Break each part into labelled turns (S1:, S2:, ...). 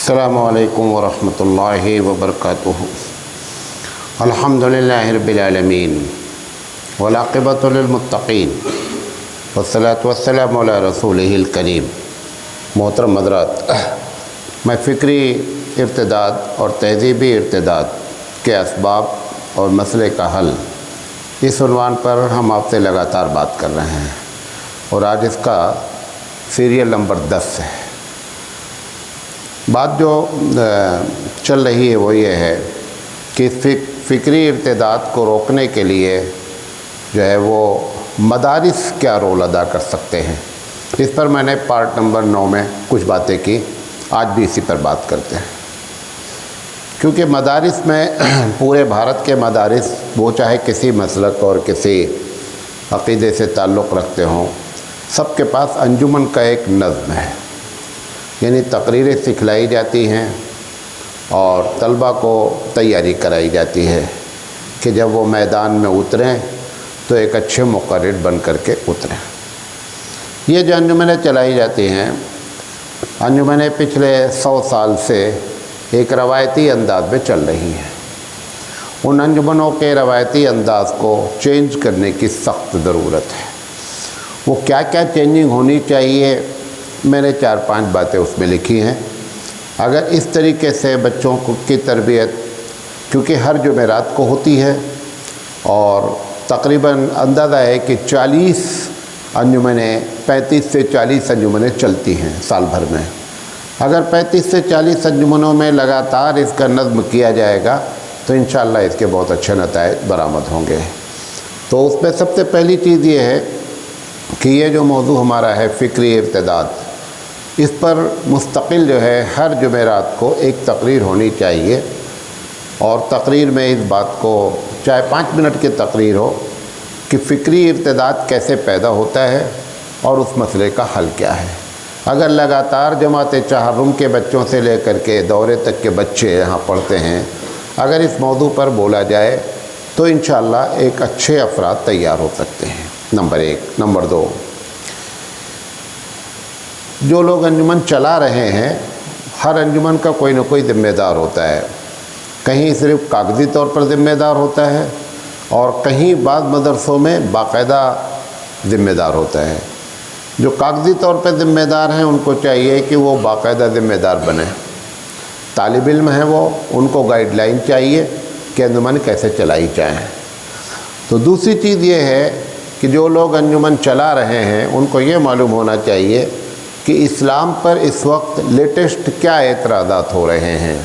S1: السلام علیکم ورحمۃ اللہ وبرکاتہ۔ الحمدللہ رب العالمین والعاقبۃ للمتقین والصلاۃ والسلام علی رسولہ الکریم۔ محترم حضرات، میں فکری ارتداد اور تہذیبی ارتداد کے اسباب اور مسئلے کا حل اس عنوان پر ہم آپ سے لگاتار بات کر رہے ہیں، اور آج اس کا سیریل نمبر 10 ہے۔ بات جو چل رہی ہے وہ یہ ہے کہ فکری ارتداد کو روکنے کے لیے جو ہے وہ مدارس کیا رول ادا کر سکتے ہیں۔ اس پر میں نے پارٹ نمبر 9 میں کچھ باتیں کی، آج بھی اسی پر بات کرتے ہیں، کیونکہ مدارس میں پورے بھارت کے مدارس، وہ چاہے کسی مسلک اور کسی عقیدے سے تعلق رکھتے ہوں، سب کے پاس انجمن کا ایک نظم ہے، یعنی تقریریں سکھلائی جاتی ہیں اور طلبہ کو تیاری کرائی جاتی ہے کہ جب وہ میدان میں اتریں تو ایک اچھے مقرر بن کر کے اتریں۔ یہ جو انجمنیں چلائی جاتی ہیں، انجمنیں پچھلے 100 سال سے ایک روایتی انداز میں چل رہی ہیں۔ ان انجمنوں کے روایتی انداز کو چینج کرنے کی سخت ضرورت ہے۔ وہ کیا کیا چینجنگ ہونی چاہیے، میں نے 4-5 باتیں اس میں لکھی ہیں۔ اگر اس طریقے سے بچوں کی تربیت، کیونکہ ہر جمعرات کو ہوتی ہے اور تقریباً اندازہ ہے کہ 40 انجمنیں، 35 سے 40 انجمنیں چلتی ہیں سال بھر میں۔ اگر 35 سے 40 انجمنوں میں لگاتار اس کا نظم کیا جائے گا تو انشاءاللہ اس کے بہت اچھے نتائج برآمد ہوں گے۔ تو اس میں سب سے پہلی چیز یہ ہے کہ یہ جو موضوع ہمارا ہے فکری ارتداد، اس پر مستقل جو ہے ہر جمعرات کو ایک تقریر ہونی چاہیے، اور تقریر میں اس بات کو، چاہے 5 منٹ کی تقریر ہو، کہ فکری ارتداد کیسے پیدا ہوتا ہے اور اس مسئلے کا حل کیا ہے۔ اگر لگاتار جماعت چہارم کے بچوں سے لے کر کے دورے تک کے بچے یہاں پڑھتے ہیں، اگر اس موضوع پر بولا جائے تو انشاءاللہ ایک اچھے افراد تیار ہو سکتے ہیں، نمبر 1۔ نمبر 2، جو لوگ انجمن چلا رہے ہیں، ہر انجمن کا کوئی نہ کوئی ذمہ دار ہوتا ہے۔ کہیں صرف کاغذی طور پر ذمہ دار ہوتا ہے، اور کہیں بعض مدرسوں میں باقاعدہ ذمہ دار ہوتا ہے۔ جو کاغذی طور پہ ذمہ دار ہیں ان کو چاہیے کہ وہ باقاعدہ ذمہ دار بنیں۔ طالب علم ہیں وہ، ان کو گائیڈ لائن چاہیے کہ انجمن کیسے چلائی جائیں۔ تو دوسری چیز یہ ہے کہ جو لوگ انجمن چلا رہے ہیں ان کو یہ معلوم ہونا چاہیے کہ اسلام پر اس وقت لیٹسٹ کیا اعتراضات ہو رہے ہیں،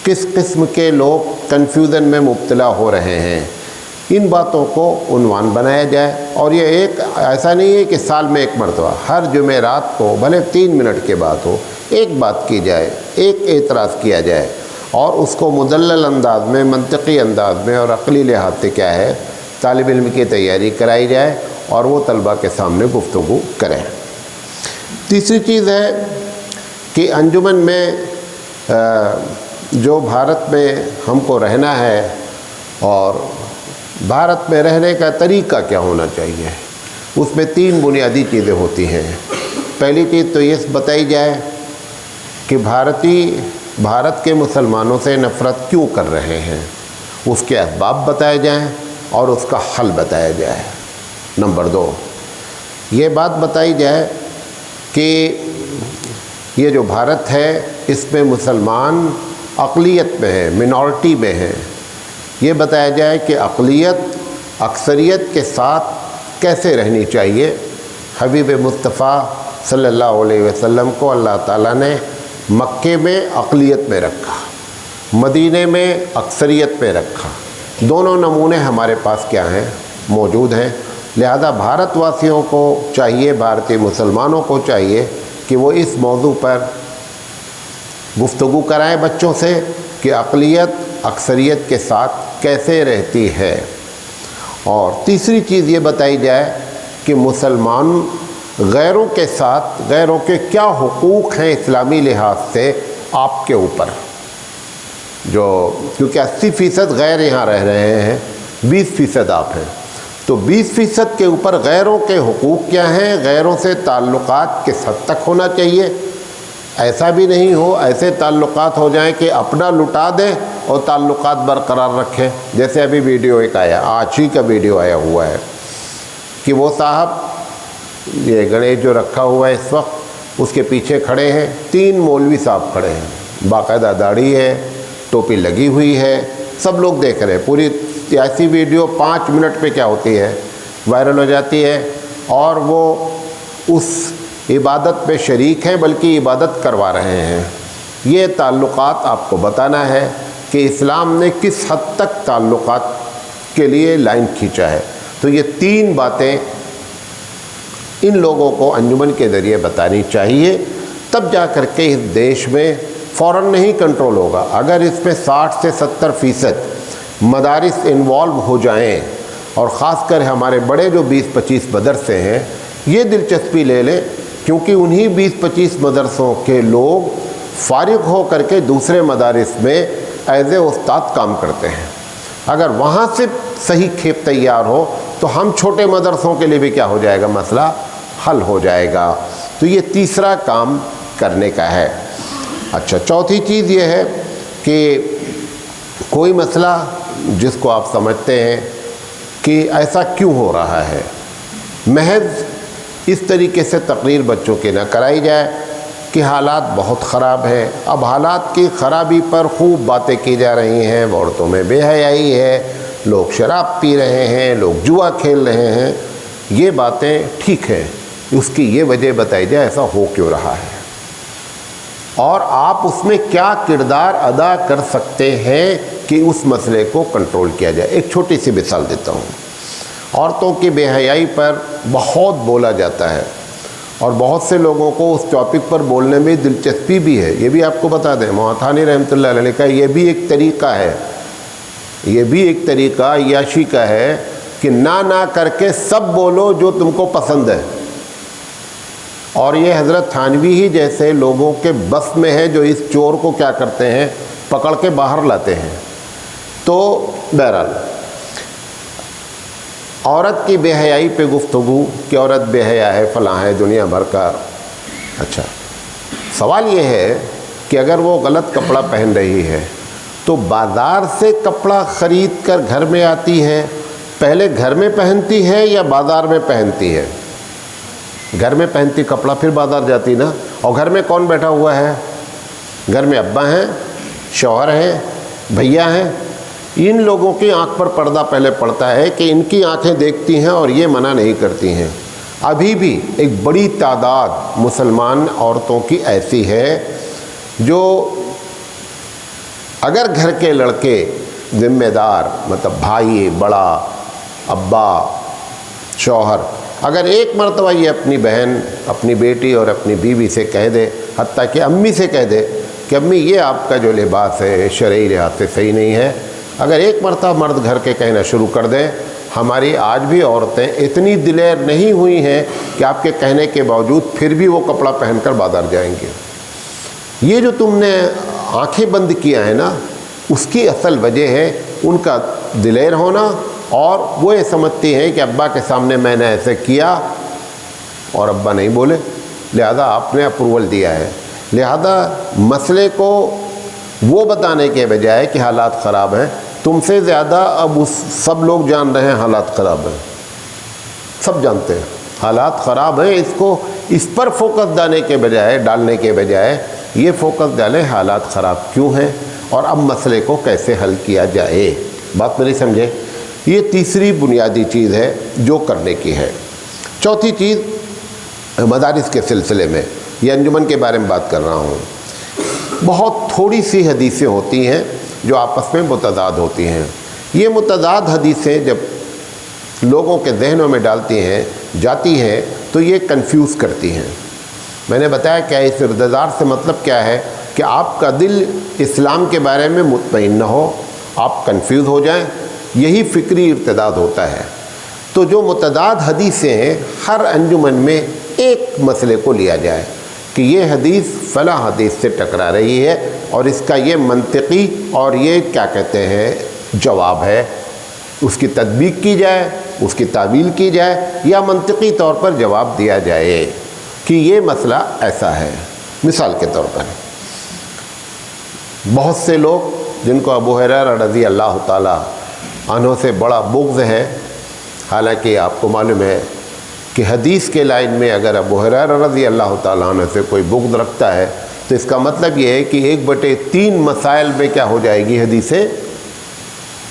S1: کس قسم کے لوگ کنفیوژن میں مبتلا ہو رہے ہیں۔ ان باتوں کو عنوان بنایا جائے، اور یہ ایک ایسا نہیں ہے کہ سال میں ایک مرتبہ، ہر جمعرات کو بھلے 3 منٹ کے بعد ہو، ایک بات کی جائے، ایک اعتراض کیا جائے، اور اس کو مدلل انداز میں، منطقی انداز میں اور عقلی لحاظ سے کیا ہے، طالب علم کی تیاری کرائی جائے اور وہ طلبہ کے سامنے گفتگو کریں۔ تیسری چیز ہے کہ انجمن میں جو بھارت میں ہم کو رہنا ہے، اور بھارت میں رہنے کا طریقہ کیا ہونا چاہیے، اس میں 3 بنیادی چیزیں ہوتی ہیں۔ پہلی چیز تو یہ بتائی جائے کہ بھارت کے مسلمانوں سے نفرت کیوں کر رہے ہیں، اس کے اسباب بتائے جائیں اور اس کا حل بتایا جائے۔ نمبر 2، یہ بات بتائی جائے کہ یہ جو بھارت ہے اس میں مسلمان اقلیت میں ہیں، منارٹی میں ہیں۔ یہ بتایا جائے کہ اقلیت اکثریت کے ساتھ کیسے رہنی چاہیے۔ حبیب مصطفیٰ صلی اللہ علیہ وسلم کو اللہ تعالیٰ نے مکے میں اقلیت میں رکھا، مدینے میں اکثریت میں رکھا۔ دونوں نمونے ہمارے پاس کیا ہیں، موجود ہیں۔ لہذا بھارت واسیوں کو چاہیے، بھارتی مسلمانوں کو چاہیے کہ وہ اس موضوع پر گفتگو کرائیں بچوں سے کہ اقلیت اکثریت کے ساتھ کیسے رہتی ہے۔ اور تیسری چیز یہ بتائی جائے کہ مسلمان غیروں کے ساتھ، غیروں کے کیا حقوق ہیں اسلامی لحاظ سے آپ کے اوپر، کیونکہ 80% غیر یہاں رہ رہے ہیں، 20% آپ ہیں، تو 20% کے اوپر غیروں کے حقوق کیا ہیں، غیروں سے تعلقات کس حد تک ہونا چاہیے، ایسا بھی نہیں ہو ایسے تعلقات ہو جائیں کہ اپنا لٹا دیں اور تعلقات برقرار رکھیں. جیسے ابھی ویڈیو ایک آیا، آج ہی کا ویڈیو آیا ہوا ہے کہ وہ صاحب یہ گنیش جو رکھا ہوا ہے اس وقت، اس کے پیچھے کھڑے ہیں 3 مولوی صاحب کھڑے ہیں، باقاعدہ داڑھی ہے، ٹوپی لگی ہوئی ہے، سب لوگ دیکھ رہے ہیں. پوری ایسی ویڈیو 5 منٹ پہ کیا ہوتی ہے، وائرل ہو جاتی ہے، اور وہ اس عبادت پہ شریک ہیں بلکہ عبادت کروا رہے ہیں. یہ تعلقات آپ کو بتانا ہے کہ اسلام نے کس حد تک تعلقات کے لیے لائن کھینچا ہے. تو یہ 3 باتیں ان لوگوں کو انجمن کے ذریعے بتانی چاہیے، تب جا کر کے اس دیش میں فوراً نہیں کنٹرول ہوگا. اگر اس میں 60 سے 70% مدارس انوالو ہو جائیں، اور خاص کر ہمارے بڑے جو 20-25 مدرسے ہیں یہ دلچسپی لے لیں، کیونکہ انہی 20-25 مدرسوں کے لوگ فارغ ہو کر کے دوسرے مدارس میں ایز اے استاد کام کرتے ہیں. اگر وہاں سے صحیح کھیپ تیار ہو تو ہم چھوٹے مدرسوں کے لیے بھی کیا ہو جائے گا، مسئلہ حل ہو جائے گا. تو یہ تیسرا کام کرنے کا ہے. اچھا، چوتھی چیز یہ ہے کہ کوئی مسئلہ جس کو آپ سمجھتے ہیں کہ ایسا کیوں ہو رہا ہے، محض اس طریقے سے تقریر بچوں کی نہ کرائی جائے کہ حالات بہت خراب ہیں. اب حالات کی خرابی پر خوب باتیں کی جا رہی ہیں، عورتوں میں بے حیائی ہے، لوگ شراب پی رہے ہیں، لوگ جوا کھیل رہے ہیں. یہ باتیں ٹھیک ہیں، اس کی یہ وجہ بتائی جائے ایسا ہو کیوں رہا ہے، اور آپ اس میں کیا کردار ادا کر سکتے ہیں کہ اس مسئلے کو کنٹرول کیا جائے. ایک چھوٹی سی مثال دیتا ہوں. عورتوں کی بے حیائی پر بہت بولا جاتا ہے، اور بہت سے لوگوں کو اس ٹاپک پر بولنے میں دلچسپی بھی ہے. یہ بھی آپ کو بتا دیں، مواتانی رحمۃ اللہ علیہ کا یہ بھی ایک طریقہ ہے، یہ بھی ایک طریقہ عیاشی کا ہے کہ نہ کر کے سب بولو جو تم کو پسند ہے. اور یہ حضرت تھانوی ہی جیسے لوگوں کے بس میں ہے جو اس چور کو کیا کرتے ہیں، پکڑ کے باہر لاتے ہیں. تو بہرحال عورت کی بے حیائی پہ گفتگو کہ عورت بے حیا ہے، فلاں ہے، دنیا بھر کا. اچھا، سوال یہ ہے کہ اگر وہ غلط کپڑا پہن رہی ہے تو بازار سے کپڑا خرید کر گھر میں آتی ہے، پہلے گھر میں پہنتی ہے یا بازار میں پہنتی ہے؟ گھر میں پہنتی کپڑا، پھر بازار جاتی نا. اور گھر میں کون بیٹھا ہوا ہے؟ گھر میں ابا ہیں، شوہر ہیں، بھیا ہیں. ان لوگوں کی آنکھ پر پردہ پہلے پڑتا ہے کہ ان کی آنکھیں دیکھتی ہیں اور یہ منع نہیں کرتی ہیں. ابھی بھی ایک بڑی تعداد مسلمان عورتوں کی ایسی ہے جو اگر گھر کے لڑکے ذمہ دار، مطلب بھائی، بڑا، ابا، شوہر، اگر ایک مرتبہ یہ اپنی بہن، اپنی بیٹی اور اپنی بیوی سے کہہ دے، حتیٰ کہ امی سے کہہ دے کہ امی یہ آپ کا جو لباس ہے شرعی لحاظ سے صحیح نہیں ہے، اگر ایک مرتبہ مرد گھر کے کہنا شروع کر دیں، ہماری آج بھی عورتیں اتنی دلیر نہیں ہوئی ہیں کہ آپ کے کہنے کے باوجود پھر بھی وہ کپڑا پہن کر بازار جائیں گے. یہ جو تم نے آنکھیں بند کیا ہے نا، اس کی اصل وجہ ہے ان کا دلیر ہونا، اور وہ یہ سمجھتی ہیں کہ ابا کے سامنے میں نے ایسے کیا اور ابا نہیں بولے، لہذا آپ نے اپروول دیا ہے. لہذا مسئلے کو وہ بتانے کے بجائے کہ حالات خراب ہیں، تم سے زیادہ اب سب لوگ جان رہے ہیں حالات خراب ہیں، سب جانتے ہیں حالات خراب ہیں. اس پر فوکس ڈالنے کے بجائے یہ فوکس ڈالیں حالات خراب کیوں ہیں اور اب مسئلے کو کیسے حل کیا جائے. بات میری سمجھے؟ یہ تیسری بنیادی چیز ہے جو کرنے کی ہے. چوتھی چیز مدارس کے سلسلے میں، یہ انجمن کے بارے میں بات کر رہا ہوں. بہت تھوڑی سی حدیثیں ہوتی ہیں جو آپس میں متضاد ہوتی ہیں. یہ متضاد حدیثیں جب لوگوں کے ذہنوں میں جاتی ہیں تو یہ کنفیوز کرتی ہیں. میں نے بتایا کیا اس ارتداد سے مطلب کیا ہے کہ آپ کا دل اسلام کے بارے میں مطمئن نہ ہو، آپ کنفیوز ہو جائیں، یہی فکری ارتداد ہوتا ہے. تو جو متضاد حدیثیں ہیں، ہر انجمن میں ایک مسئلے کو لیا جائے کہ یہ حدیث فلاں حدیث سے ٹکرا رہی ہے اور اس کا یہ منطقی اور یہ کیا کہتے ہیں جواب ہے، اس کی تطبیق کی جائے، اس کی تعویل کی جائے، یا منطقی طور پر جواب دیا جائے کہ یہ مسئلہ ایسا ہے. مثال کے طور پر بہت سے لوگ جن کو ابو ہریرہ رضی اللہ تعالی عنہ سے بڑا بغض ہے، حالانکہ آپ کو معلوم ہے کہ حدیث کے لائن میں اگر ابو ہریرہ رضی اللہ تعالیٰ عنہ سے کوئی بغض رکھتا ہے تو اس کا مطلب یہ ہے کہ 1/3 مسائل میں کیا ہو جائے گی، حدیثیں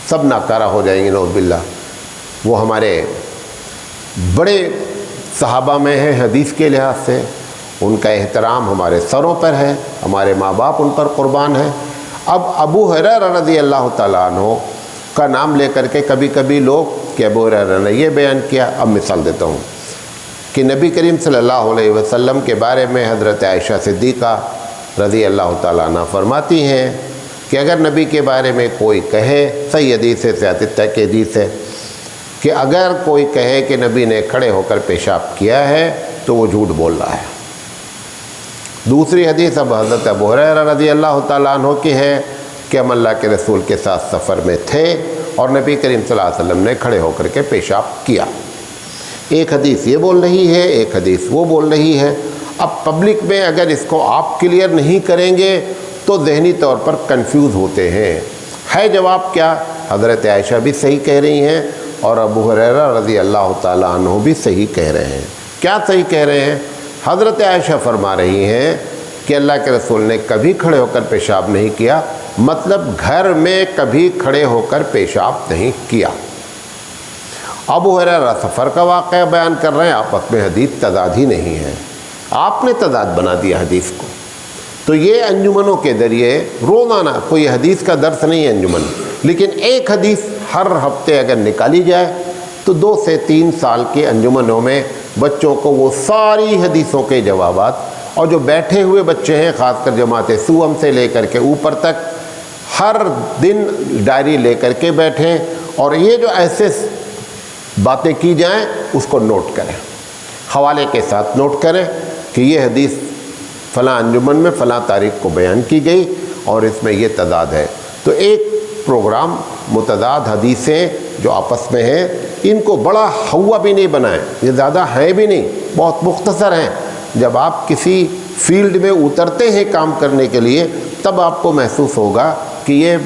S1: سب ناکارہ ہو جائیں گی، نعوذ باللہ۔ وہ ہمارے بڑے صحابہ میں ہیں حدیث کے لحاظ سے، ان کا احترام ہمارے سروں پر ہے، ہمارے ماں باپ ان پر قربان ہیں۔ اب ابو ہریرہ رضی اللہ تعالیٰ عنہ کا نام لے کر کے کبھی کبھی لوگ کہ ابو ہریرہ نے یہ بیان کیا، اب مثال دیتا ہوں کہ نبی کریم صلی اللہ علیہ وسلم کے بارے میں حضرت عائشہ صدیقہ رضی اللہ تعالیٰ عنہ فرماتی ہیں کہ اگر نبی کے بارے میں کوئی کہے، صحیح حدیث ہے، صحت کی حدیث ہے، کہ اگر کوئی کہے کہ نبی نے کھڑے ہو کر پیشاب کیا ہے تو وہ جھوٹ بول رہا ہے۔ دوسری حدیث اب حضرت ابو ہریرہ رضی اللہ تعالیٰ عنہ کی ہے کہ ہم اللہ کے رسول کے ساتھ سفر میں تھے اور نبی کریم صلی اللہ علیہ وسلم نے کھڑے ہو کر کے پیشاب کیا۔ ایک حدیث یہ بول رہی ہے، ایک حدیث وہ بول رہی ہے۔ اب پبلک میں اگر اس کو آپ کلیئر نہیں کریں گے تو ذہنی طور پر کنفیوز ہوتے ہیں۔ ہے جواب کیا؟ حضرت عائشہ بھی صحیح کہہ رہی ہیں اور ابو ہریرہ رضی اللہ تعالیٰ عنہ بھی صحیح کہہ رہے ہیں۔ کیا صحیح کہہ رہے ہیں؟ حضرت عائشہ فرما رہی ہیں کہ اللہ کے رسول نے کبھی کھڑے ہو کر پیشاب نہیں کیا، مطلب گھر میں کبھی کھڑے ہو کر پیشاب نہیں کیا۔ ابو ہریرہ سفر کا واقعہ بیان کر رہے ہیں، آپس میں حدیث تضاد ہی نہیں ہے، آپ نے تضاد بنا دیا حدیث کو۔ تو یہ انجمنوں کے ذریعے روزانہ کوئی حدیث کا درس نہیں ہے انجمن، لیکن ایک حدیث ہر ہفتے اگر نکالی جائے تو 2 سے 3 سال کے انجمنوں میں بچوں کو وہ ساری حدیثوں کے جوابات، اور جو بیٹھے ہوئے بچے ہیں خاص کر جماعت سوم سے لے کر کے اوپر تک، ہر دن ڈائری لے کر کے بیٹھیں اور یہ جو ایسے باتیں کی جائیں اس کو نوٹ کریں، حوالے کے ساتھ نوٹ کریں کہ یہ حدیث فلاں انجمن میں فلاں تاریخ کو بیان کی گئی اور اس میں یہ تضاد ہے۔ تو ایک پروگرام متضاد حدیثیں جو آپس میں ہیں ان کو بڑا ہوا بھی نہیں بنائیں، یہ زیادہ ہیں بھی نہیں، بہت مختصر ہیں۔ جب آپ کسی فیلڈ میں اترتے ہیں کام کرنے کے لیے تب آپ کو محسوس ہوگا کہ یہ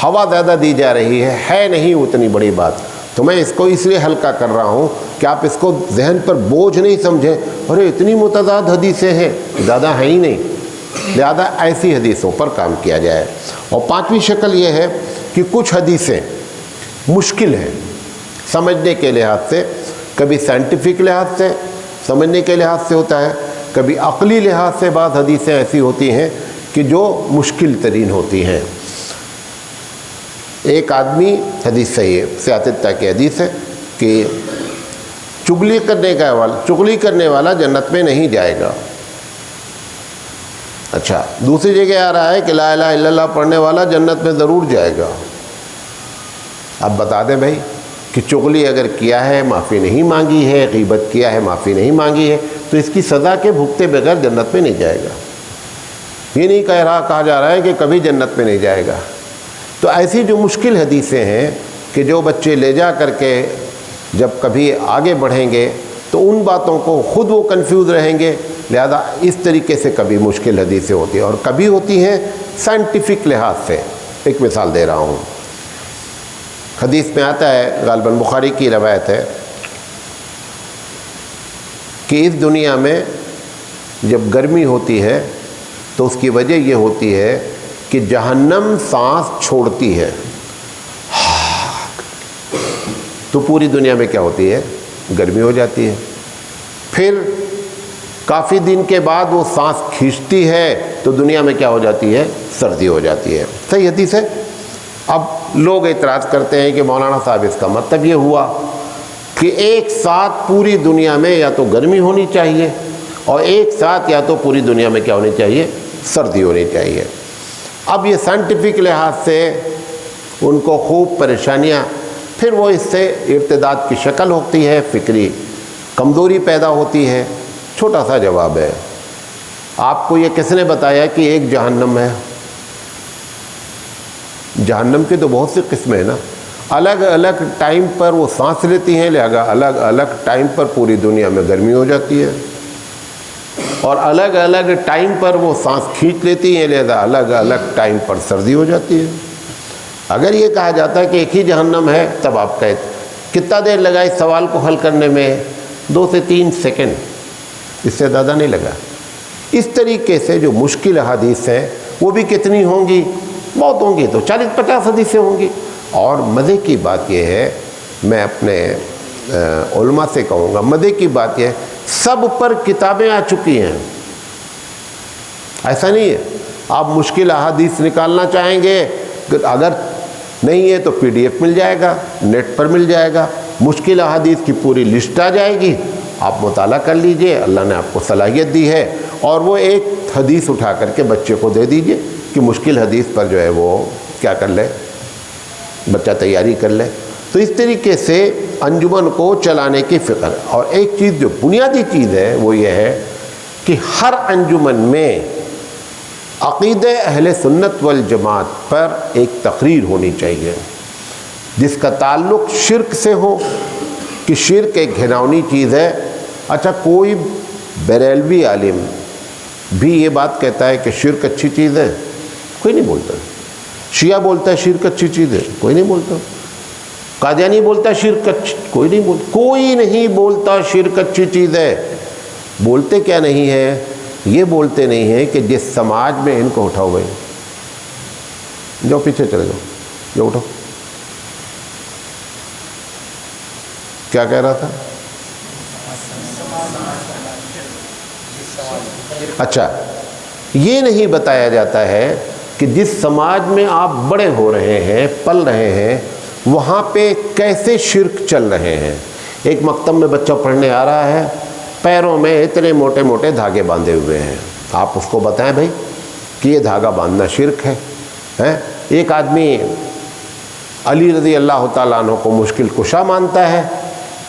S1: ہوا زیادہ دی جا رہی ہے نہیں اتنی بڑی بات۔ تو میں اس کو اس لیے ہلکا کر رہا ہوں کہ آپ اس کو ذہن پر بوجھ نہیں سمجھیں، ارے اتنی متضاد حدیثیں ہیں، زیادہ ہیں ہی نہیں، لہذا ایسی حدیثوں پر کام کیا جائے۔ اور 5ویں شکل یہ ہے کہ کچھ حدیثیں مشکل ہیں سمجھنے کے لحاظ سے، کبھی سائنٹیفک لحاظ سے سمجھنے کے لحاظ سے ہوتا ہے، کبھی عقلی لحاظ سے بعض حدیثیں ایسی ہوتی ہیں کہ جو مشکل ترین ہوتی ہیں۔ ایک آدمی، حدیث صحیح ہے، سیاستہ کی حدیث ہے کہ چغلی کرنے والا جنت میں نہیں جائے گا۔ اچھا، دوسری جگہ آ رہا ہے کہ لا الہ الا اللہ پڑھنے والا جنت میں ضرور جائے گا۔ اب بتا دیں بھائی کہ چغلی اگر کیا ہے معافی نہیں مانگی ہے، غیبت کیا ہے معافی نہیں مانگی ہے، تو اس کی سزا کے بھگتے بغیر جنت میں نہیں جائے گا۔ یہ نہیں کہا جا رہا ہے کہ کبھی جنت میں نہیں جائے گا۔ تو ایسی جو مشکل حدیثیں ہیں کہ جو بچے لے جا کر کے جب کبھی آگے بڑھیں گے تو ان باتوں کو خود وہ کنفیوز رہیں گے، لہذا اس طریقے سے کبھی مشکل حدیثیں ہوتی ہیں اور کبھی ہوتی ہیں سائنٹیفک لحاظ سے۔ ایک مثال دے رہا ہوں، حدیث میں آتا ہے، غالباً بخاری کی روایت ہے کہ اس دنیا میں جب گرمی ہوتی ہے تو اس کی وجہ یہ ہوتی ہے کہ جہنم سانس چھوڑتی ہے، تو پوری دنیا میں کیا ہوتی ہے؟ گرمی ہو جاتی ہے۔ پھر کافی دن کے بعد وہ سانس کھینچتی ہے تو دنیا میں کیا ہو جاتی ہے؟ سردی ہو جاتی ہے۔ صحیح حدیث ہے۔ اب لوگ اعتراض کرتے ہیں کہ مولانا صاحب اس کا مطلب یہ ہوا کہ ایک ساتھ پوری دنیا میں یا تو گرمی ہونی چاہیے اور ایک ساتھ یا تو پوری دنیا میں کیا ہونی چاہیے؟ سردی ہونی چاہیے۔ اب یہ سائنٹیفک لحاظ سے ان کو خوب پریشانیاں، پھر وہ اس سے ارتداد کی شکل ہوتی ہے، فکری کمزوری پیدا ہوتی ہے۔ چھوٹا سا جواب ہے، آپ کو یہ کس نے بتایا کہ ایک جہنم ہے؟ جہنم کی تو بہت سی قسمیں ہیں نا، الگ الگ ٹائم پر وہ سانس لیتی ہیں، لہذا الگ الگ ٹائم پر پوری دنیا میں گرمی ہو جاتی ہے۔ اور الگ الگ ٹائم پر وہ سانس کھینچ لیتی ہیں، لہذا الگ الگ ٹائم پر سردی ہو جاتی ہے۔ اگر یہ کہا جاتا ہے کہ ایک ہی جہنم ہے، تب آپ کہتے کتنا دیر لگا اس سوال کو حل کرنے میں؟ 2 سے 3 سیکنڈ، اس سے زیادہ نہیں لگا۔ اس طریقے سے جو مشکل احادیث ہیں وہ بھی کتنی ہوں گی؟ بہت ہوں گی، تو 40-50 حدیثیں ہوں گی۔ اور مزے کی بات یہ ہے، میں اپنے علماء سے کہوں گا، مزے کی بات یہ ہے سب پر کتابیں آ چکی ہیں۔ ایسا نہیں ہے آپ مشکل احادیث نکالنا چاہیں گے، اگر نہیں ہے تو PDF مل جائے گا، نیٹ پر مل جائے گا، مشکل احادیث کی پوری لسٹ آ جائے گی، آپ مطالعہ کر لیجئے، اللہ نے آپ کو صلاحیت دی ہے، اور وہ ایک حدیث اٹھا کر کے بچے کو دے دیجئے کہ مشکل حدیث پر جو ہے وہ کیا کر لے، بچہ تیاری کر لے۔ تو اس طریقے سے انجمن کو چلانے کی فکر۔ اور ایک چیز جو بنیادی چیز ہے وہ یہ ہے کہ ہر انجمن میں عقیدہ اہل سنت والجماعت پر ایک تقریر ہونی چاہیے جس کا تعلق شرک سے ہو، کہ شرک ایک گھناؤنی چیز ہے۔ اچھا، کوئی بریلوی عالم بھی یہ بات کہتا ہے کہ شرک اچھی چیز ہے؟ کوئی نہیں بولتا۔ شیعہ بولتا ہے شرک اچھی چیز ہے؟ کوئی نہیں بولتا۔ قادیانی بولتا ہے شرک اچھی، کوئی نہیں بولتا۔ کوئی نہیں بولتا شرک اچھی چیز ہے۔ بولتے کیا نہیں ہے؟ یہ بولتے نہیں ہیں کہ جس سماج میں ان کو اٹھاؤ بھائی، جو پیچھے چلے جاؤ، جو اٹھو، کیا کہہ رہا تھا؟ اچھا، یہ نہیں بتایا جاتا ہے کہ جس سماج میں آپ بڑے ہو رہے ہیں، پل رہے ہیں، وہاں پہ کیسے شرک چل رہے ہیں۔ ایک مکتب میں بچہ پڑھنے آ رہا ہے، پیروں میں اتنے موٹے موٹے دھاگے باندھے ہوئے ہیں، آپ اس کو بتائیں بھائی کہ یہ دھاگا باندھنا شرک ہے۔ ایک آدمی علی رضی اللہ تعالیٰ عنہ کو مشکل کشا مانتا ہے،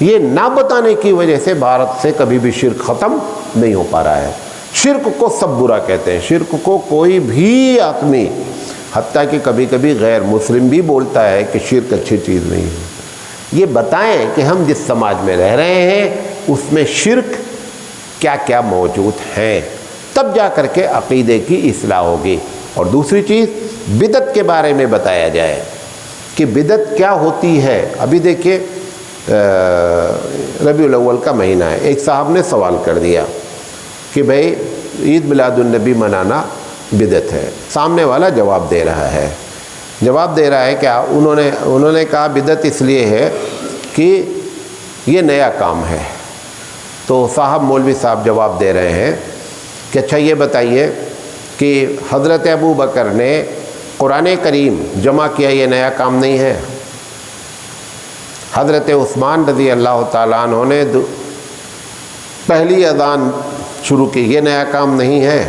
S1: یہ نہ بتانے کی وجہ سے بھارت سے کبھی بھی شرک ختم نہیں ہو پا رہا ہے۔ شرک کو سب برا کہتے ہیں، شرک کو کوئی بھی آدمی، حتیٰ کہ کبھی کبھی غیر مسلم بھی بولتا ہے کہ شرک اچھی چیز نہیں ہے۔ یہ بتائیں کہ ہم جس سماج میں رہ رہے ہیں اس میں شرک کیا کیا موجود ہیں، تب جا کر کے عقیدے کی اصلاح ہوگی۔ اور دوسری چیز، بدعت کے بارے میں بتایا جائے کہ بدعت کیا ہوتی ہے۔ ابھی دیکھیے ربیع الاول کا مہینہ ہے، ایک صاحب نے سوال کر دیا کہ بھئی عید میلاد النبی منانا بدعت ہے، سامنے والا جواب دے رہا ہے کہ انہوں نے کہا بدعت اس لیے ہے کہ یہ نیا کام ہے۔ تو صاحب مولوی صاحب جواب دے رہے ہیں کہ اچھا یہ بتائیے کہ حضرت ابو بکر نے قرآن کریم جمع کیا، یہ نیا کام نہیں ہے؟ حضرت عثمان رضی اللہ تعالیٰ عنہ نے پہلی اذان شروع کی، یہ نیا کام نہیں ہے؟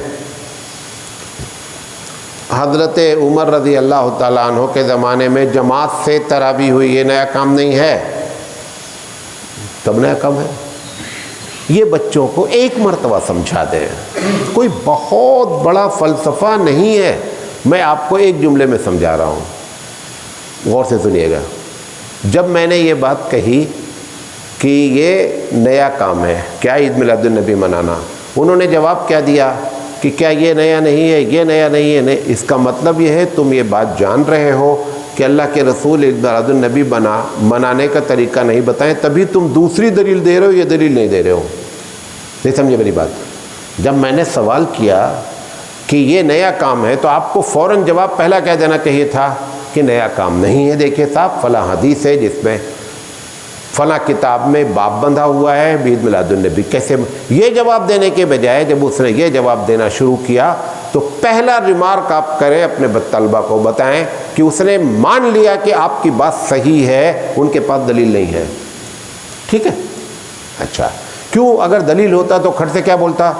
S1: حضرت عمر رضی اللہ تعالیٰ عنہ کے زمانے میں جماعت سے تراویح ہوئی، یہ نیا کام نہیں ہے؟ تب نیا کام ہے۔ یہ بچوں کو ایک مرتبہ سمجھا دیں، کوئی بہت بڑا فلسفہ نہیں ہے، میں آپ کو ایک جملے میں سمجھا رہا ہوں، غور سے سنیے گا۔ جب میں نے یہ بات کہی کہ یہ نیا کام ہے کیا عید میلاد النبی منانا، انہوں نے جواب کیا دیا کہ کیا یہ نیا نہیں ہے، یہ نیا نہیں ہے۔ اس کا مطلب یہ ہے تم یہ بات جان رہے ہو کہ اللہ کے رسول عید میلاد النبی منانے کا طریقہ نہیں بتائیں، تبھی تم دوسری دلیل دے رہے ہو، یہ دلیل نہیں دے رہے ہو۔ نہیں سمجھے میری بات؟ جب میں نے سوال کیا کہ یہ نیا کام ہے تو آپ کو فوراً جواب پہلا کہہ دینا چاہیے تھا کہ نیا کام نہیں ہے۔ دیکھیے صاحب، فلاں حدیث ہے جس میں فلاں کتاب میں باب بندھا ہوا ہے عید میلاد النبی، کیسے؟ یہ جواب دینے کے بجائے جب اس نے یہ جواب دینا شروع کیا تو پہلا ریمارک آپ کریں اپنے طلبہ کو بتائیں کہ اس نے مان لیا کہ آپ کی بات صحیح ہے، ان کے پاس دلیل نہیں ہے۔ ٹھیک ہے؟ اچھا، کیوں؟ اگر دلیل ہوتا تو کھٹ سے کیا بولتا؟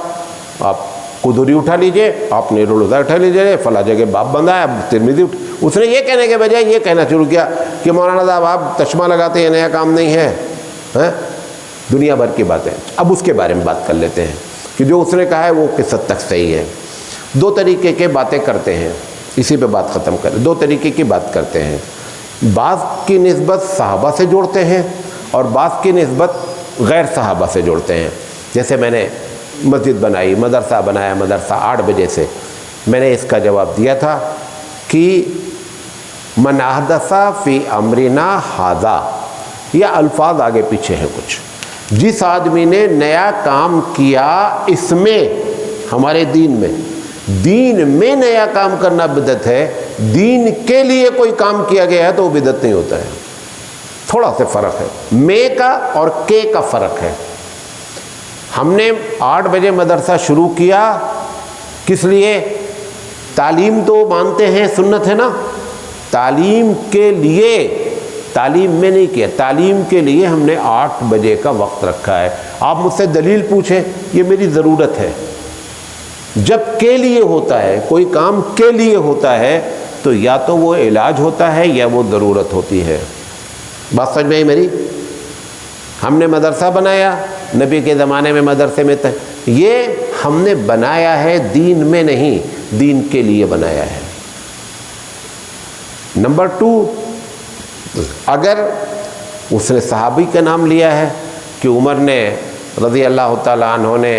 S1: آپ قدوری اٹھا لیجئے، آپ نیرُ الہدیٰ اٹھا لیجئے، فلاں جگہ باب بندھا ہے، اب ترمذی اس نے یہ کہنے کے بجائے یہ کہنا شروع کیا کہ مولانا صاحب آپ چشمہ لگاتے ہیں، نیا کام نہیں ہے۔ دنیا بھر کی باتیں۔ اب اس کے بارے میں بات کر لیتے ہیں کہ جو اس نے کہا ہے وہ کس حد تک صحیح ہے۔ دو طریقے کے باتیں کرتے ہیں، اسی پہ بات ختم کریں۔ دو طریقے کی بات کرتے ہیں، بعض کی نسبت صحابہ سے جوڑتے ہیں اور بعض کی نسبت غیر صحابہ سے جوڑتے ہیں۔ جیسے میں نے مسجد بنائی، مدرسہ بنایا، مدرسہ 8 بجے سے. میں نے اس کا جواب دیا تھا کہ من احدث فی امرنا ھذا، یہ الفاظ آگے پیچھے ہیں کچھ. جس آدمی نے نیا کام کیا اس میں، ہمارے دین میں نیا کام کرنا بدعت ہے. دین کے لیے کوئی کام کیا گیا ہے تو وہ بدعت نہیں ہوتا ہے. تھوڑا سا فرق ہے، میں کا اور کے کا فرق ہے. ہم نے 8 بجے مدرسہ شروع کیا، کس لیے؟ تعلیم تو مانتے ہیں سنت ہے نا، تعلیم کے لیے، تعلیم میں نہیں کیا، تعلیم کے لیے ہم نے 8 بجے کا وقت رکھا ہے. آپ مجھ سے دلیل پوچھیں، یہ میری ضرورت ہے. جب کے لیے ہوتا ہے، کوئی کام کے لیے ہوتا ہے تو یا تو وہ علاج ہوتا ہے یا وہ ضرورت ہوتی ہے. بات سمجھ میں آئی میری؟ ہم نے مدرسہ بنایا، نبی کے زمانے میں مدرسے میں یہ ہم نے بنایا ہے دین میں نہیں، دین کے لیے بنایا ہے. نمبر 2، اگر اس نے صحابی کا نام لیا ہے کہ عمر نے رضی اللہ تعالیٰ عنہ نے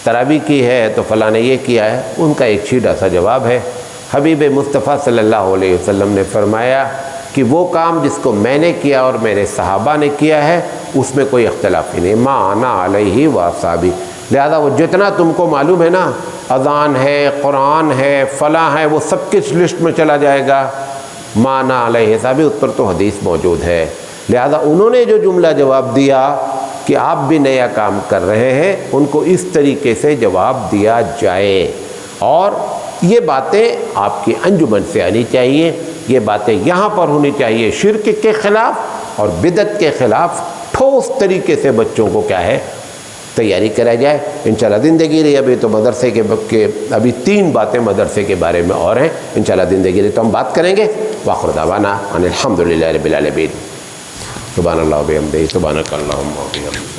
S1: تراویح کی ہے تو فلاں نے یہ کیا ہے، ان کا ایک سیدھا سا جواب ہے. حبیب مصطفیٰ صلی اللہ علیہ وسلم نے فرمایا کہ وہ کام جس کو میں نے کیا اور میرے صحابہ نے کیا ہے اس میں کوئی اختلاف ہی نہیں. ما انا علیہ واصحابی. لہذا وہ جتنا تم کو معلوم ہے نا، اذان ہے، قرآن ہے، فلاں ہے، وہ سب کس لسٹ میں چلا جائے گا؟ ما انا علیہ واصحابی، اس پر تو حدیث موجود ہے. لہذا انہوں نے جو جملہ جواب دیا کہ آپ بھی نیا کام کر رہے ہیں، ان کو اس طریقے سے جواب دیا جائے. اور یہ باتیں آپ کی انجمن سے آنی چاہیے، یہ باتیں یہاں پر ہونی چاہیے. شرک کے خلاف اور بدعت کے خلاف ٹھوس طریقے سے بچوں کو کیا ہے تیاری کرائی جائے. انشاءاللہ زندگی رہی ابھی تو مدرسے کے ابھی 3 باتیں مدرسے کے بارے میں اور ہیں. انشاءاللہ زندگی رہی تو ہم بات کریں گے. وآخر دعوانا ان الحمدللہ رب العالمین. سبحان اللہ و بحمدہ، سبحانک اللہم و بحمدک.